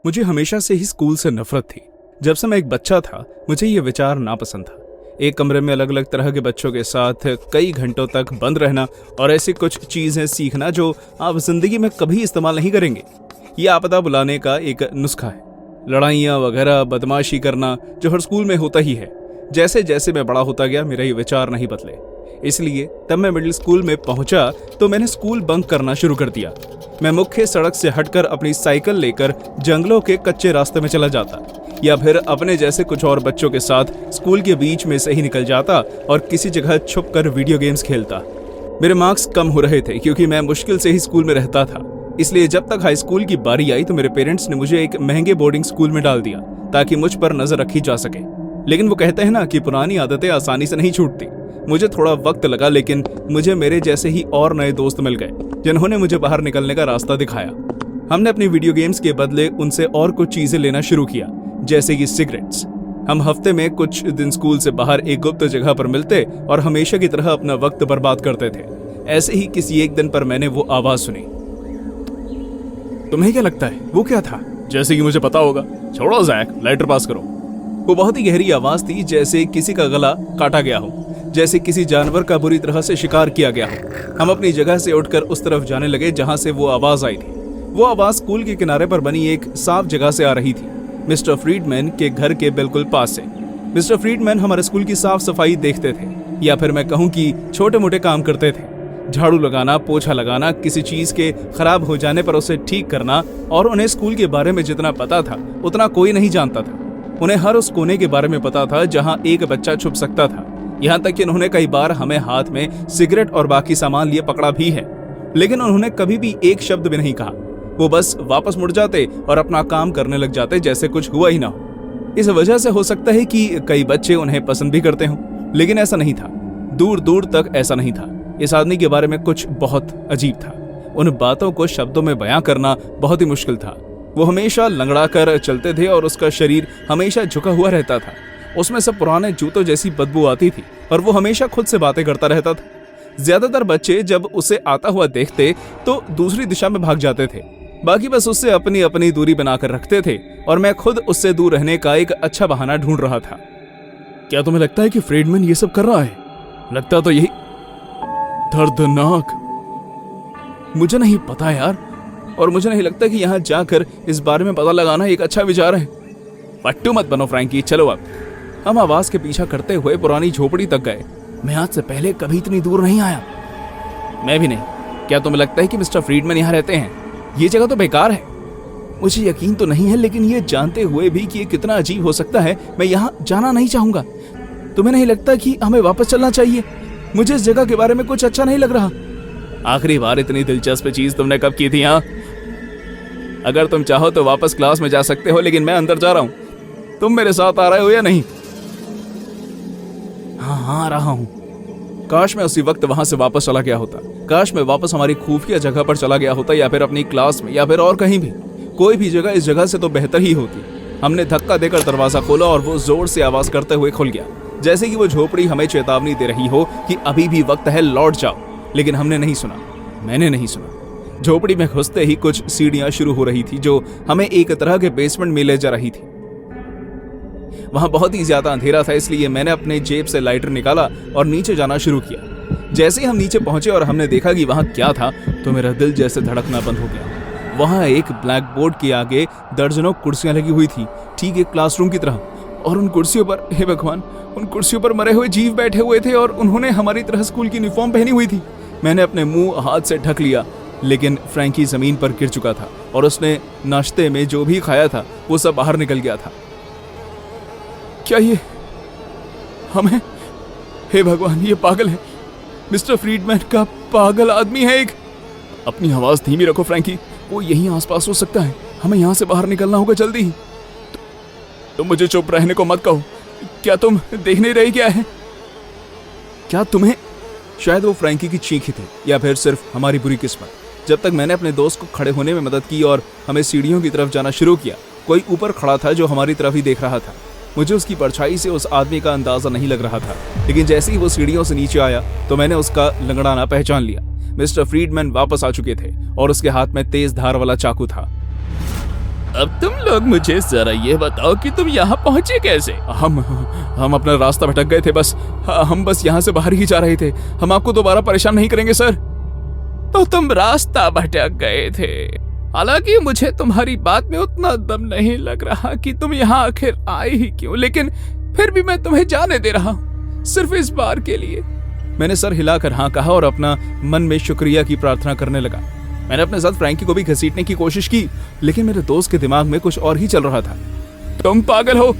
मुझे हमेशा से ही स्कूल से नफरत थी। जब से मैं एक बच्चा था मुझे ये विचार नापसंद था। एक कमरे में अलग अलग तरह के बच्चों के साथ कई घंटों तक बंद रहना और ऐसी कुछ चीजें सीखना जो आप जिंदगी में कभी इस्तेमाल नहीं करेंगे। ये आपदा बुलाने का एक नुस्खा है। लड़ाइयाँ वगैरह, बदमाशी करना जो हर स्कूल में होता ही है। जैसे जैसे मैं बड़ा होता गया मेरा ये विचार नहीं बदले। इसलिए तब मैं मिडिल स्कूल में पहुंचा तो मैंने स्कूल बंक करना शुरू कर दिया। मैं मुख्य सड़क से हटकर अपनी साइकिल लेकर जंगलों के कच्चे रास्ते में चला जाता या फिर अपने जैसे कुछ और बच्चों के साथ स्कूल के बीच में से ही निकल जाता और किसी जगह छुपकर वीडियो गेम्स खेलता। मेरे मार्क्स कम हो रहे थे क्योंकि मैं मुश्किल से ही स्कूल में रहता था। इसलिए जब तक हाई स्कूल की बारी आई तो मेरे पेरेंट्स ने मुझे एक महंगे बोर्डिंग स्कूल में डाल दिया ताकि मुझ पर नजर रखी जा सके। लेकिन वो कहते हैं ना कि पुरानी आदतें आसानी से नहीं छूटती। मुझे थोड़ा वक्त लगा लेकिन मुझे मेरे जैसे ही और नए दोस्त मिल गए जिन्होंने मुझे बाहर निकलने का रास्ता दिखाया। हमने अपनी वीडियो गेम्स के बदले उनसे और कुछ चीजें लेना शुरू किया, जैसे कि सिगरेट्स। हम हफ्ते में कुछ दिन स्कूल से बाहर एक गुप्त जगह पर मिलते और हमेशा की तरह अपना वक्त बर्बाद करते थे। ऐसे ही किसी एक दिन पर मैंने वो आवाज सुनी। तुम्हें क्या लगता है वो क्या था? जैसे कि मुझे पता होगा। छोड़ो जैक, लाइटर पास करो। वो बहुत ही गहरी आवाज थी, जैसे किसी का गला काटा गया हो, जैसे किसी जानवर का बुरी तरह से शिकार किया गया हो। हम अपनी जगह से उठकर उस तरफ जाने लगे जहां से वो आवाज आई थी। वो आवाज स्कूल के किनारे पर बनी एक साफ जगह से आ रही थी, मिस्टर फ्रीडमैन के घर के बिल्कुल पास से। मिस्टर फ्रीडमैन हमारे स्कूल की साफ सफाई देखते थे, या फिर मैं कहूँ कि छोटे मोटे काम करते थे। झाड़ू लगाना, पोछा लगाना, किसी चीज के खराब हो जाने पर उसे ठीक करना। और उन्हें स्कूल के बारे में जितना पता था उतना कोई नहीं जानता था। उन्हें हर उस कोने के बारे में पता था जहां एक बच्चा छुप सकता था। यहाँ तक कि उन्होंने कई बार हमें हाथ में सिगरेट और बाकी सामान लिए पकड़ा भी है, लेकिन उन्होंने कभी भी एक शब्द भी नहीं कहा। वो बस वापस मुड़ जाते और अपना काम करने लग जाते जैसे कुछ हुआ ही ना हो। इस वजह से हो सकता है कि कई बच्चे उन्हें पसंद भी करते हों, लेकिन ऐसा नहीं था। दूर दूर तक ऐसा नहीं था। इस आदमी के बारे में कुछ बहुत अजीब था। उन बातों को शब्दों में बयां करना बहुत ही मुश्किल था। वो हमेशा लंगड़ा कर चलते थे और उसका शरीर हमेशा झुका हुआ रहता था। उसमें सब पुराने जूतों जैसी बदबू आती थी और वो हमेशा खुद से बातें करता रहता था। ज्यादातर बच्चे जब उसे आता हुआ देखते तो दूसरी दिशा में भाग जाते थे। बाकी बस उससे अपनी अपनी दूरी बनाकर रखते थे और मैं खुद उससे दूर रहने का एक अच्छा बहाना ढूंढ रहा था। क्या तुम्हें लगता है कि फ्रीडमैन ये सब कर रहा है? लगता तो यही। दर्दनाक। मुझे नहीं पता यार, और मुझे नहीं लगता कि यहाँ जाकर इस बारे में पता लगाना एक अच्छा विचार है। पट्टू मत बनो फ्रैंकी, चलो अब। हम आवाज के पीछा करते हुए पुरानी झोपड़ी तक गए। मैं आज से पहले कभी इतनी दूर नहीं आया। मैं भी नहीं। क्या तुम्हें लगता है कि मिस्टर फ्रीडमैन यहाँ रहते हैं? ये जगह तो बेकार है। मुझे यकीन तो नहीं है, लेकिन ये जानते हुए भी कि ये कितना अजीब हो सकता है, मैं यहाँ जाना नहीं चाहूंगा। तुम्हें नहीं लगता कि हमें वापस चलना चाहिए? मुझे इस जगह के बारे में कुछ अच्छा नहीं लग रहा। आखिरी बार इतनी दिलचस्प चीज तुमने कब की थी? हाँ, अगर तुम चाहो तो वापस क्लास में जा सकते हो, लेकिन मैं अंदर जा रहा हूँ। तुम मेरे साथ आ रहे हो या नहीं? हाँ, आ रहा हूँ। काश मैं उसी वक्त वहां से वापस चला गया होता। काश मैं वापस हमारी खुफिया जगह पर चला गया होता, या फिर अपनी क्लास में, या फिर और कहीं भी। कोई भी जगह इस जगह से तो बेहतर ही होती। हमने धक्का देकर दरवाजा खोला और वो जोर से आवाज करते हुए खुल गया, जैसे कि वो झोपड़ी हमें चेतावनी दे रही हो कि अभी भी वक्त है, लौट जाओ। लेकिन हमने नहीं सुना। मैंने नहीं सुना। झोपड़ी में घुसते ही कुछ सीढ़ियां शुरू हो रही थी जो हमें एक तरह के बेसमेंट में ले जा रही थी। वहां बहुत ही ज्यादा अंधेरा था, इसलिए मैंने अपने जेब से लाइटर निकाला और नीचे जाना शुरू किया। जैसे ही हम नीचे पहुंचे और हमने देखा कि वहां क्या था तो मेरा दिल जैसे धड़कना बंद हो गया। वहां एक ब्लैक बोर्ड के आगे दर्जनों कुर्सियां लगी हुई थी, ठीक एक क्लासरूम की तरह। और उन कुर्सियों पर, हे भगवान, उन कुर्सियों पर मरे हुए जीव बैठे हुए थे और उन्होंने हमारी तरह स्कूल की यूनिफॉर्म पहनी हुई थी। मैंने अपने मुंह हाथ से ढक लिया, लेकिन फ्रैंकी जमीन पर गिर चुका था और उसने नाश्ते में जो भी खाया था वो सब बाहर निकल गया था। क्या ये हमें? हे भगवान, ये पागल है। मिस्टर फ्रीडमैन का पागल आदमी है एक। अपनी आवाज धीमी रखो फ्रैंकी, वो यहीं आसपास हो सकता है। हमें यहाँ से बाहर निकलना होगा जल्दी ही। तुम मुझे चुप रहने को मत कहो। क्या तुम देख नहीं रही क्या है? क्या तुम्हें? शायद वो फ्रैंकी की चीख ही थी, या फिर सिर्फ हमारी बुरी किस्मत। जब तक मैंने अपने दोस्त को खड़े होने में मदद की और हमें सीढ़ियों की तरफ जाना शुरू किया, कोई ऊपर खड़ा था जो हमारी तरफ ही देख रहा था। मुझे उसकी परछाई से उस आदमी का अंदाजा नहीं लग रहा था, लेकिन जैसे ही वो सीढ़ियों से नीचे आया तो मैंने उसका लंगड़ाना पहचान लिया। मिस्टर फ्रीडमैन वापस आ चुके थे और उसके हाथ में तेज धार वाला चाकू था। अब तुम लोग मुझे जरा ये बताओ कि तुम यहाँ पहुंचे कैसे? हम अपना रास्ता भटक गए थे, बस हम बस यहाँ से बाहर ही जा रहे थे। हम आपको दोबारा परेशान नहीं करेंगे सर। तो तुम रास्ता भटक गए थे। हालांकि मुझे तुम्हारी बात में उतना दम नहीं लग रहा कि तुम यहाँ आखिर आए ही क्यों, लेकिन फिर भी मैं तुम्हें जाने दे रहा हूँ, सिर्फ इस बार के लिए। मैंने सर हिलाकर हाँ कहा और अपना मन में शुक्रिया की प्रार्थना करने लगा। मैंने अपने साथ फ्रैंकी को भी घसीटने की कोशिश की, लेकिन मेरे दोस्त के दिमाग में कुछ और ही चल रहा था। तुम पागल हो।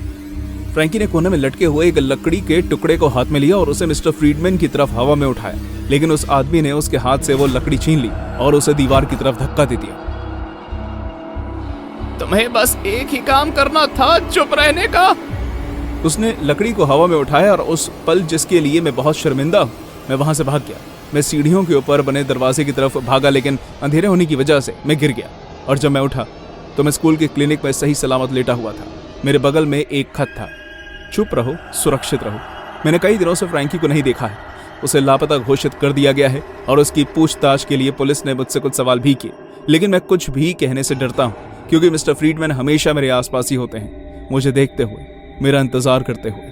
फ्रैंकी ने कोने में लटके हुए एक लकड़ी के टुकड़े को हाथ में लिया और उसे मिस्टर फ्रीडमैन की तरफ हवा में उठाया, लेकिन उस आदमी ने उसके हाथ से वो लकड़ी छीन ली और उसे दीवार की तरफ धक्का दे दिया। तुम्हें बस एक ही काम करना था, चुप रहने का। उसने लकड़ी को हवा में उठाया और उस पल जिसके लिए मैं बहुत शर्मिंदा हूं, मैं वहां से भाग गया। मैं सीढ़ियों के ऊपर बने दरवाजे की तरफ भागा, लेकिन अंधेरे होने की वजह से मैं गिर गया और जब मैं उठा तो मैं स्कूल के क्लिनिक में सही सलामत लेटा हुआ था। मेरे बगल में एक खत था, चुप रहो, सुरक्षित रहो। मैंने कई दिनों से फ्रैंकी को नहीं देखा है। उसे लापता घोषित कर दिया गया है और उसकी पूछताछ के लिए पुलिस ने मुझसे कुछ सवाल भी किए, लेकिन मैं कुछ भी कहने से डरता हूँ, क्योंकि मिस्टर फ्रीडमैन हमेशा मेरे आसपास ही होते हैं, मुझे देखते हुए, मेरा इंतजार करते हुए।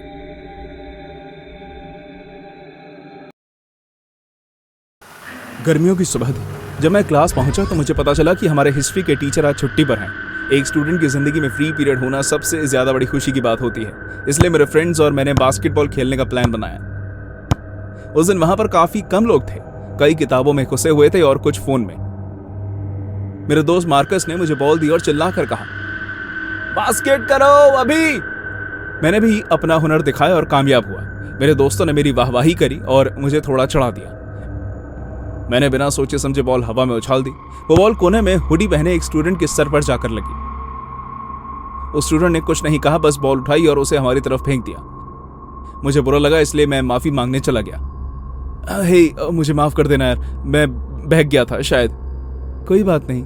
गर्मियों की सुबह थी। जब मैं क्लास पहुंचा तो मुझे पता चला कि हमारे हिस्ट्री के टीचर आज छुट्टी पर हैं। एक स्टूडेंट की जिंदगी में फ्री पीरियड होना सबसे ज्यादा बड़ी खुशी की बात होती है, इसलिए मेरे फ्रेंड्स और मैंने बास्केटबॉल खेलने का प्लान बनाया। उस दिन वहां पर काफी कम लोग थे, कई किताबों में घुसे हुए थे और कुछ फोन में। मेरे दोस्त मार्कस ने मुझे बॉल दी और चिल्लाकर कहा, बास्केट करो अभी। मैंने भी अपना हुनर दिखाया और कामयाब हुआ। मेरे दोस्तों ने मेरी वाहवाही करी और मुझे थोड़ा चढ़ा दिया। मैंने बिना सोचे समझे बॉल हवा में उछाल दी। वो बॉल कोने में हुडी पहने एक स्टूडेंट के सर पर जाकर लगी। उस स्टूडेंट ने कुछ नहीं कहा, बस बॉल उठाई और उसे हमारी तरफ फेंक दिया। मुझे बुरा लगा, इसलिए मैं माफी मांगने चला गया। हे, मुझे माफ कर देना यार, मैं बहक गया था शायद। कोई बात नहीं,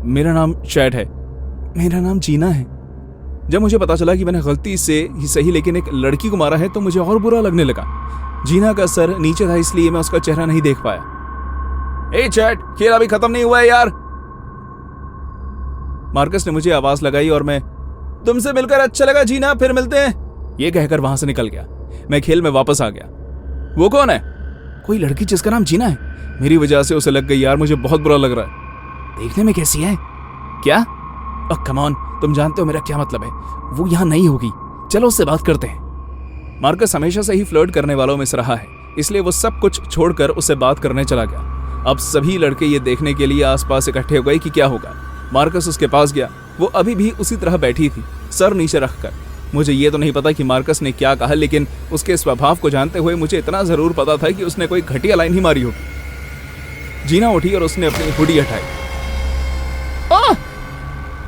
मेरा नाम शैड है। मेरा नाम जीना है। जब मुझे पता चला कि मैंने गलती से ही सही लेकिन एक लड़की को मारा है तो मुझे और बुरा लगने लगा। जीना का सर नीचे था, इसलिए मैं उसका चेहरा नहीं देख पाया। ए चैट, खेल अभी खत्म नहीं हुआ है यार। मार्कस ने मुझे आवाज लगाई और मैं, तुमसे मिलकर अच्छा लगा जीना, फिर मिलते हैं, ये कहकर वहां से निकल गया। मैं खेल में वापस आ गया। वो कौन है? कोई लड़की जिसका नाम जीना है। मेरी वजह से उसे लग गई यार, मुझे बहुत बुरा लग रहा है। देखने में कैसी है? क्या? कम ऑन, तुम जानते हो मेरा क्या मतलब है। वो यहाँ नहीं होगी, चलो उससे बात करते हैं। मार्कस हमेशा से ही फ्लर्ट करने वालों में से रहा है, इसलिए वो सब कुछ छोड़कर उससे बात करने चला गया। अब सभी लड़के ये देखने के लिए आसपास इकट्ठे हो गए कि क्या होगा। मार्कस उसके पास गया। वो अभी भी उसी तरह बैठी थी, सर नीचे रखकर। मुझे ये तो नहीं पता कि मार्कस ने क्या कहा, लेकिन उसके स्वभाव को जानते हुए मुझे इतना जरूर पता था कि उसने कोई घटिया लाइन ही मारी होगी। जीना उठी और उसने अपनी हुडी हटाई।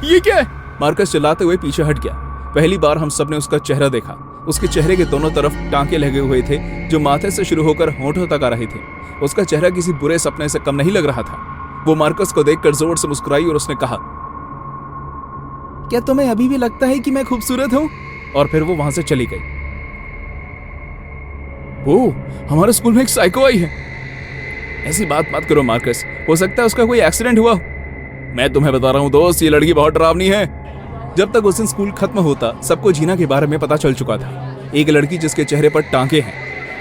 ये क्या है? मार्कस चिल्लाते हुए पीछे हट गया। पहली बार हम सब ने उसका चेहरा देखा। उसके चेहरे के दोनों तरफ टांके लगे हुए थे, जो माथे से शुरू होकर होंठों तक आ रहे थे। उसका चेहरा किसी बुरे सपने से कम नहीं लग रहा था। वो मार्कस को देखकर जोर से मुस्कुराई और उसने कहा, क्या तुम्हें अभी भी लगता है कि मैं खूबसूरत हूं? और फिर वो वहां से चली गई। ओह, हमारे स्कूल में एक साइको आई है। ऐसी बात मत करो मार्कस, हो सकता है उसका कोई एक्सीडेंट हुआ। मैं तुम्हें बता रहा हूं दोस्त, ये लड़की बहुत डरावनी है। जब तक उस दिन स्कूल खत्म होता, सबको जीना के बारे में पता चल चुका था। एक लड़की जिसके चेहरे पर टांके हैं।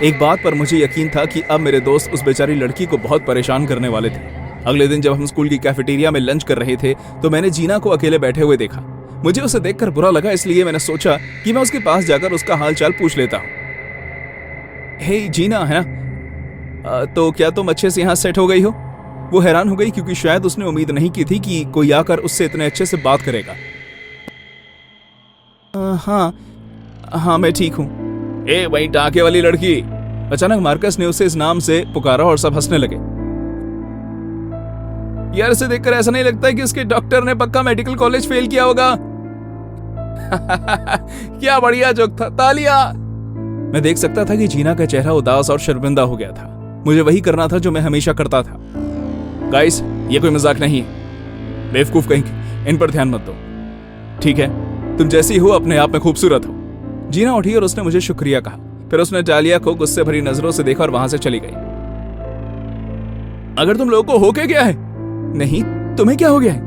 एक बात पर मुझे यकीन था कि अब मेरे दोस्त उस बेचारी लड़की को बहुत परेशान करने वाले थे। अगले दिन जब हम स्कूल की कैफेटेरिया में लंच कर रहे थे तो मैंने जीना को अकेले बैठे हुए देखा। मुझे उसे देखकर बुरा लगा, इसलिए मैंने सोचा कि मैं उसके पास जाकर उसका हालचाल पूछ लेता हूँ। हे जीना, है ना? तो क्या तुम अच्छे से यहाँ सेट हो गई हो? वो हैरान हो गई, क्योंकि शायद उसने उम्मीद नहीं की थी कि कोई आकर उससे इतने अच्छे से बात करेगा। हाँ मैं ठीक हूँ। ए वही टाके वाली लड़की। अचानक मार्कस ने उसे इस नाम से पुकारा और सब हंसने लगे। यार इसे देखकर ऐसा नहीं लगता है कि उसके डॉक्टर ने पक्का मेडिकल कॉलेज फेल किया होगा। क्या बढ़िया जोक था, तालियां। मैं देख सकता था कि जीना का चेहरा उदास और शर्मिंदा हो गया था। मुझे वही करना था जो मैं हमेशा करता था। गाइस, ये कोई मजाक नहीं है। बेवकूफ कहीं, इन पर ध्यान मत दो, ठीक है? तुम जैसी हो अपने आप में खूबसूरत हो। जीना उठी और उसने मुझे शुक्रिया कहा। फिर उसने डालिया को गुस्से भरी नजरों से देखा और वहां से चली गई। अगर तुम लोगों को हो क्या गया है? नहीं, तुम्हें क्या हो गया है?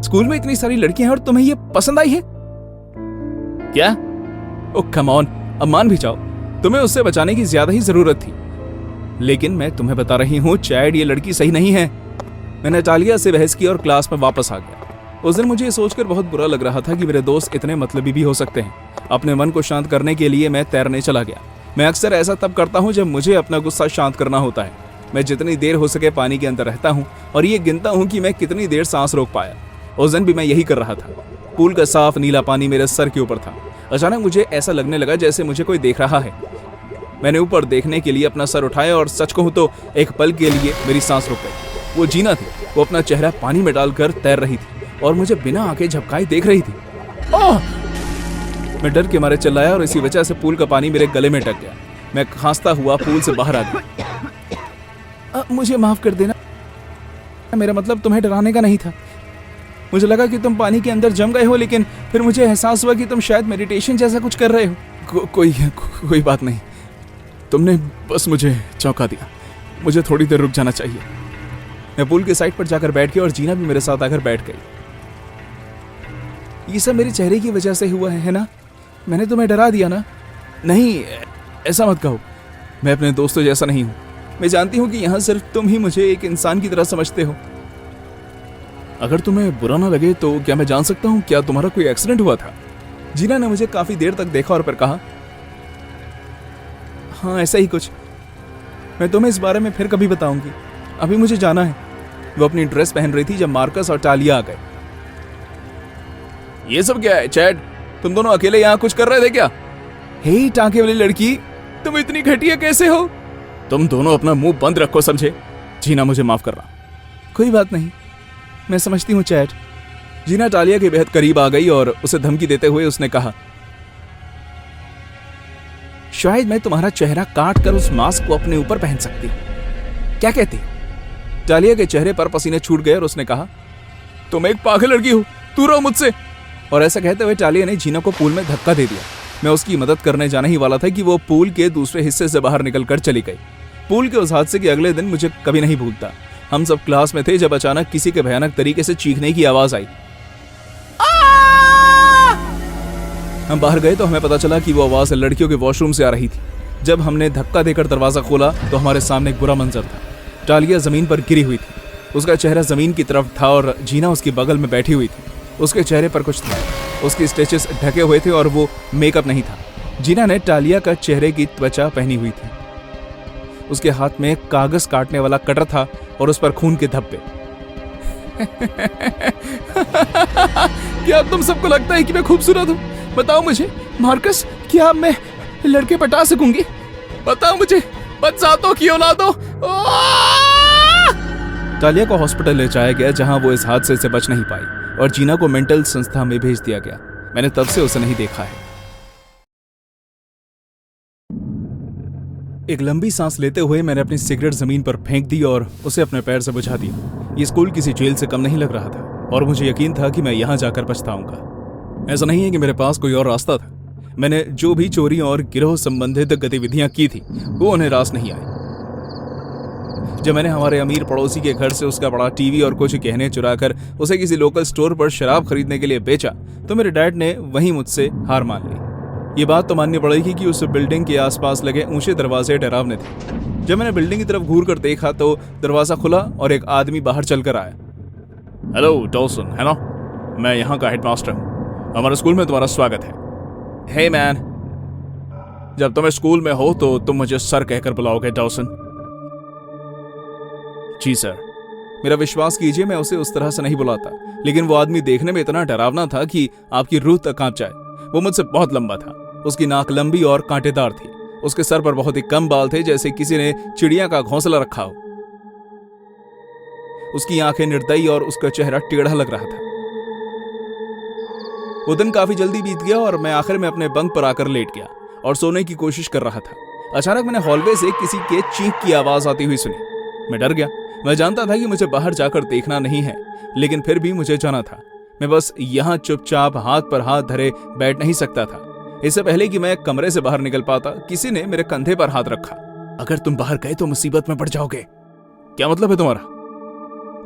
स्कूल में इतनी सारी लड़कियां हैं और तुम्हें ये पसंद आई है क्या? ओह कम ऑन, अब मान भी जाओ, तुम्हें उससे बचाने की ज्यादा ही जरूरत थी। लेकिन मैं तुम्हें बता रही हूँ चैड, ये लड़की सही नहीं है। मैंने नटालिया से बहस की और क्लास में वापस आ गया। उस दिन मुझे ये सोचकर बहुत बुरा लग रहा था कि मेरे दोस्त इतने मतलबी भी हो सकते हैं। अपने मन को शांत करने के लिए मैं तैरने चला गया। मैं अक्सर ऐसा तब करता हूँ जब मुझे अपना गुस्सा शांत करना होता है। मैं जितनी देर हो सके पानी के अंदर रहता हूँ और ये गिनता हूँ कि मैं कितनी देर सांस रोक पाया। उस दिन भी मैं यही कर रहा था। पूल का साफ नीला पानी मेरे सर के ऊपर था। अचानक मुझे ऐसा लगने लगा जैसे मुझे कोई देख रहा है। मैंने ऊपर देखने के लिए अपना सर उठाया और सच कहूं तो एक पल के लिए मेरी सांस रुक गई। वो जीना थी। वो अपना चेहरा पानी में डालकर तैर रही थी और मुझे बिना आंखें झपकाए देख रही थी। ओह! मैं डर के मारे चिल्लाया और इसी वजह से पूल का पानी मेरे गले में अटक गया। मैं खांसता हुआ पूल से बाहर आ गया। मुझे माफ कर देना, मेरा मतलब तुम्हें डराने का नहीं था। मुझे लगा कि तुम पानी के अंदर जम गए हो, लेकिन फिर मुझे एहसास हुआ कि तुम शायद मेडिटेशन जैसा कुछ कर रहे हो। कोई बात नहीं, तुमने बस मुझे चौंका दिया। मुझे थोड़ी देर रुक जाना चाहिए। मैं पूल के साइड पर जाकर बैठ गया और जीना भी मेरे साथ आकर बैठ गई। ये सब मेरे चेहरे की वजह से हुआ है ना? मैंने तुम्हें डरा दिया ना? नहीं, ऐसा मत कहो। मैं अपने दोस्तों जैसा नहीं हूं। मैं जानती हूं कि यहां सिर्फ तुम ही मुझे एक इंसान की तरह समझते हो। अगर तुम्हें बुरा ना लगे तो क्या मैं जान सकता हूं क्या तुम्हारा कोई एक्सीडेंट हुआ था? जीना ने मुझे काफी देर तक देखा और फिर कहा, हाँ ऐसा ही कुछ। मैं तुम्हें इस बारे में फिर कभी बताऊंगी, अभी मुझे जाना है। वो अपनी ड्रेस पहन रही थी जब मार्कस और टालिया आ गए। ये सब क्या है चैड? तुम दोनों अकेले यहाँ कुछ कर रहे थे क्या? हे टांके वाली लड़की, तुम इतनी घटिया कैसे हो? तुम दोनों अपना मुंह बंद रखो, समझे? जीना मुझे माफ करना। कोई बात नहीं, मैं समझती हूँ चैड। जीना टालिया के बेहद करीब आ गई और उसे धमकी देते हुए उसने कहा, शायद मैं तुम्हारा चेहरा काट कर उस मास्क को अपने ऊपर पहन सकती हूँ। क्या कहती? टालिया के चेहरे पर पसीने छूट गए और उसने कहा, तुम एक पागल लड़की हो, दूर रहो मुझसे। और ऐसा कहते हुए टालिया ने जीना को पूल में धक्का दे दिया। मैं उसकी मदद करने जाने ही वाला था कि वो पूल के दूसरे हिस्से से बाहर निकलकर चली गई। पूल के उस हादसे के अगले दिन मुझे कभी नहीं भूलता। हम सब क्लास में थे जब अचानक किसी के भयानक तरीके से चीखने की आवाज आई। हम बाहर गए तो हमें पता चला कि वो आवाज लड़कियों के वॉशरूम से आ रही थी। जब हमने धक्का देकर दरवाजा खोला तो हमारे सामने एक बुरा मंजर था। टालिया जमीन पर गिरी हुई थी। उसका चेहरा जमीन की तरफ था और जीना उसके बगल में बैठी हुई थी। उसके चेहरे पर कुछ था। उसके स्टिचेस ढके हुए थे और वो मेकअप नहीं था। जीना ने टालिया का चेहरे की त्वचा पहनी हुई थी। उसके हाथ में कागज काटने वाला कटर था और उस पर खून के धब्बे। क्या तुम सबको लगता है कि मैं खूबसूरत हूँ? बताओ मुझे मार्कस, क्या मैं लड़के पटा सकूंगी? बताओ मुझे, बदजातों की औलादों। टालिया को हॉस्पिटल ले जाया गया जहां वो इस हादसे से बच नहीं पाई और जीना को मेंटल संस्था में भेज दिया गया। मैंने तब से उसे नहीं देखा है। एक लंबी सांस लेते हुए मैंने अपनी सिगरेट जमीन पर फेंक दी और उसे अपने पैर से बुझा दिया। ये स्कूल किसी जेल से कम नहीं लग रहा था और मुझे यकीन था कि मैं यहां जाकर पछताऊंगा। ऐसा नहीं है कि मेरे पास कोई और रास्ता था। मैंने जो भी चोरी और गिरोह संबंधित गतिविधियां की थी वो उन्हें रास नहीं आई। जब मैंने हमारे अमीर पड़ोसी के घर से उसका बड़ा टीवी और कुछ गहने चुराकर उसे किसी लोकल स्टोर पर शराब खरीदने के लिए बेचा तो मेरे डैड ने वहीं मुझसे हार मान ली। ये बात तो माननी पड़ेगी कि उस बिल्डिंग के आसपास लगे ऊंचे दरवाजे डरावने थे। जब मैंने बिल्डिंग की तरफ घूर कर देखा तो दरवाजा खुला और एक आदमी बाहर चलकर आया। हेलो डॉल्सन, है ना? मैं यहाँ का हेडमास्टर हूँ। हमारे स्कूल में तुम्हारा स्वागत है। हे मैन, जब तुम स्कूल में हो तो तुम मुझे सर कहकर बुलाओगे डॉल्सन? जी सर। मेरा विश्वास कीजिए, मैं उसे उस तरह से नहीं बुलाता, लेकिन वो आदमी देखने में इतना डरावना था कि आपकी रूह तक कांप जाए। वो मुझसे बहुत लंबा था। उसकी नाक लंबी और कांटेदार थी। उसके सर पर बहुत ही कम बाल थे, जैसे किसी ने चिड़िया का घोंसला रखा हो। उसकी आंखें निर्दयी और उसका चेहरा टेढ़ा लग रहा था। वो दिन काफी जल्दी बीत गया और मैं आखिर में अपने बंक पर आकर लेट गया और सोने की कोशिश कर रहा था। अचानक मैंने हॉलवे से किसी के चीख की आवाज आती हुई सुनी। मैं डर गया। मैं जानता था कि मुझे बाहर जाकर देखना नहीं है, लेकिन फिर भी मुझे जाना था। मैं बस यहाँ चुपचाप हाथ पर हाथ धरे बैठ नहीं सकता था। इससे पहले कि मैं कमरे से बाहर निकल पाता, किसी ने मेरे कंधे पर हाथ रखा। अगर तुम बाहर गए तो मुसीबत में पड़ जाओगे। क्या मतलब है तुम्हारा?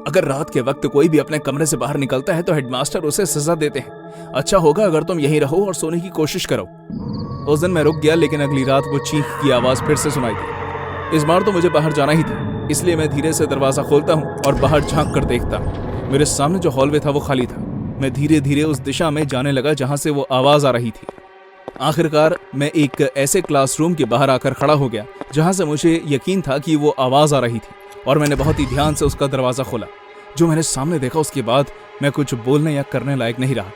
अगर रात के वक्त कोई भी अपने कमरे से बाहर निकलता है तो हेडमास्टर उसे सजा देते हैं। अच्छा होगा अगर तुम यहीं रहो और सोने की कोशिश करो। उस दिन मैं रुक गया, लेकिन अगली रात वो चीख की आवाज फिर से सुनाई दी। इस बार तो मुझे बाहर जाना ही था, इसलिए मैं धीरे से दरवाजा खोलता हूँ और बाहर झांक कर देखता हूँ। मेरे सामने जो हॉलवे था वो खाली था। मैं धीरे धीरे उस दिशा में जाने लगा जहां से वो आवाज आ रही थी। आखिरकार मैं एक ऐसे क्लासरूम के बाहर आकर खड़ा हो गया जहां से मुझे यकीन था कि वो आवाज आ रही थी, और मैंने बहुत ही ध्यान से उसका दरवाजा खोला। जो मैंने सामने देखा उसके बाद मैं कुछ बोलने या करने लायक नहीं रहा।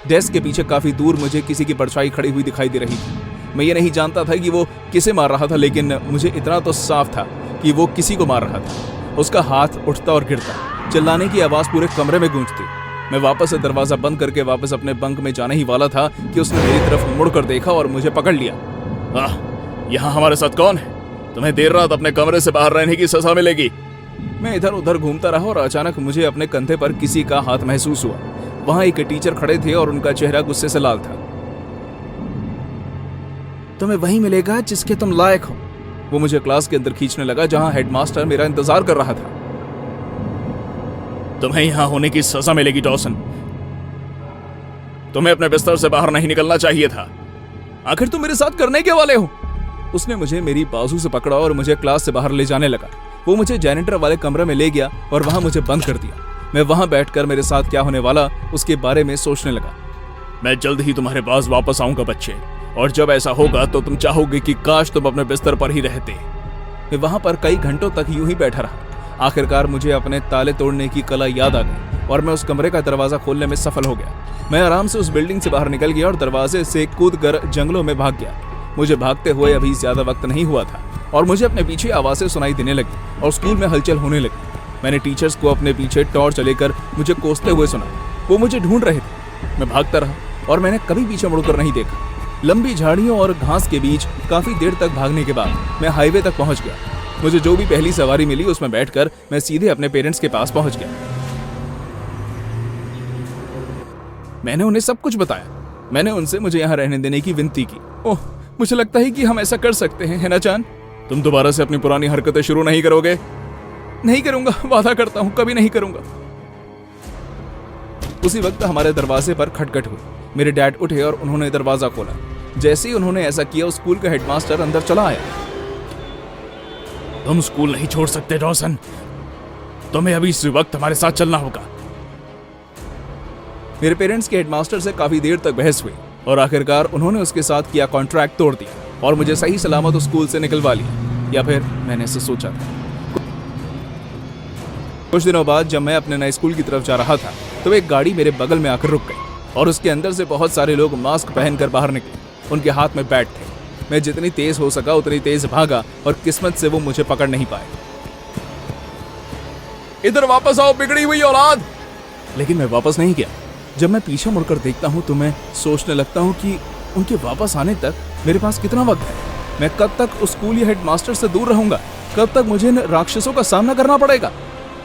डेस्क के पीछे काफी दूर मुझे किसी की परछाई खड़ी हुई दिखाई दे रही थी। मैं ये नहीं जानता था कि वो किसे मार रहा था, लेकिन मुझे इतना तो साफ था कि वो किसी को मार रहा था। उसका हाथ उठता और गिरता, चिल्लाने की आवाज पूरे कमरे में गूंजती। मैं वापस से दरवाजा बंद करके वापस अपने बंक में जाने ही वाला था कि उसने मेरी तरफ मुड़कर देखा और मुझे पकड़ लिया। यहाँ हमारे साथ कौन है? तुम्हें देर रात अपने कमरे से बाहर रहने की सजा मिलेगी। मैं इधर उधर घूमता रहा और अचानक मुझे अपने कंधे पर किसी का हाथ महसूस हुआ। वहां एक टीचर खड़े थे और उनका चेहरा गुस्से से लाल था। तुम्हें वही मिलेगा जिसके तुम लायक हो। वो मुझे क्लास के अंदर खींचने लगा जहां हेडमास्टर मेरा इंतजार कर रहा था। तुम्हें यहां होने की सजा मिलेगी डॉसन। तुम्हें अपने बिस्तर से बाहर नहीं निकलना चाहिए था। आखिर तुम मेरे साथ करने के वाले हो? उसने मुझे मेरी बाजू से पकड़ा और मुझे क्लास से बाहर ले जाने लगा। वो मुझे जैनिटर वाले कमरे में ले गया और वहां मुझे बंद कर दिया। मैं वहां बैठकर मेरे साथ क्या होने वाला उसके बारे में सोचने लगा। मैं जल्द ही तुम्हारे पास वापस आऊंगा बच्चे, और जब ऐसा होगा तो तुम चाहोगे कि काश तुम अपने बिस्तर पर ही रहते। मैं वहां पर कई घंटों तक यूं ही बैठा रहा। आखिरकार मुझे अपने ताले तोड़ने की कला याद आ गई और मैं उस कमरे का दरवाजा खोलने में सफल हो गया। मैं आराम से उस बिल्डिंग से बाहर निकल गया और दरवाजे से कूदकर जंगलों में भाग गया। मुझे भागते हुए अभी ज्यादा वक्त नहीं हुआ था और मुझे अपने पीछे आवाजें सुनाई देने लगी और स्कूल में हलचल होने लगी। मैंने टीचर्स को अपने पीछे टॉर्च लेकर मुझे कोसते हुए सुना। वो मुझे ढूंढ रहे थे। मैं भागता रहा और मैंने कभी पीछे मुड़कर नहीं देखा। लंबी झाड़ियों और घास के बीच काफी देर तक भागने के बाद मैं हाईवे तक पहुंच गया। मुझे जो भी पहली सवारी मिली उसमें बैठकर मैं सीधे अपने पेरेंट्स के पास पहुंच गया। मैंने उन्हें सब कुछ बताया। मैंने उनसे मुझे यहाँ रहने देने की विनती की। ओह, मुझे लगता है कि हम ऐसा कर सकते हैं, है ना जान? तुम दोबारा से अपनी पुरानी हरकतें शुरू नहीं करोगे? नहीं करूंगा, वादा करता हूं, कभी नहीं करूंगा। उसी वक्त हमारे दरवाजे पर खटखट हुई। मेरे डैड उठे और उन्होंने दरवाजा खोला। जैसे ही उन्होंने ऐसा किया, उस स्कूल का हेडमास्टर अंदर चला आया। तुम स्कूल नहीं छोड़ सकते डॉसन, तुम्हें अभी इस वक्त हमारे साथ चलना होगा। मेरे पेरेंट्स के हेडमास्टर से काफी देर तक बहस हुई और आखिरकार उन्होंने उसके साथ किया कॉन्ट्रैक्ट तोड़ दिया और मुझे सही सलामत उस स्कूल से निकलवा लिया, या फिर मैंने ऐसा सोचा था। कुछ दिनों बाद जब मैं अपने नए स्कूल की तरफ जा रहा था तो एक गाड़ी मेरे बगल में आकर रुक गई और उसके अंदर से बहुत सारे लोग मास्क पहनकर बाहर निकले। उनके हाथ में बैट थे। मैं जितनी तेज हो सका उतनी तेज भागा और किस्मत से वो मुझे पकड़ नहीं पाए। इधर वापस आओ बिगड़ी हुई औलाद! लेकिन मैं वापस नहीं गया। जब मैं पीछे मुड़कर देखता हूँ तो मैं सोचने लगता हूँ कि उनके वापस आने तक मेरे पास कितना वक्त है। मैं कब तक उस स्कूल या हेडमास्टर से दूर रहूंगा? कब तक मुझे इन राक्षसों का सामना करना पड़ेगा?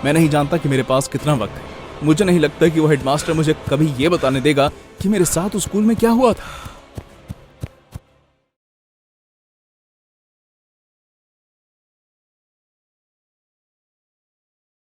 मैं नहीं जानता कि मेरे पास कितना वक्त है। मुझे नहीं लगता कि वो हेडमास्टर मुझे कभी ये बताने देगा कि मेरे साथ उस स्कूल में क्या हुआ था।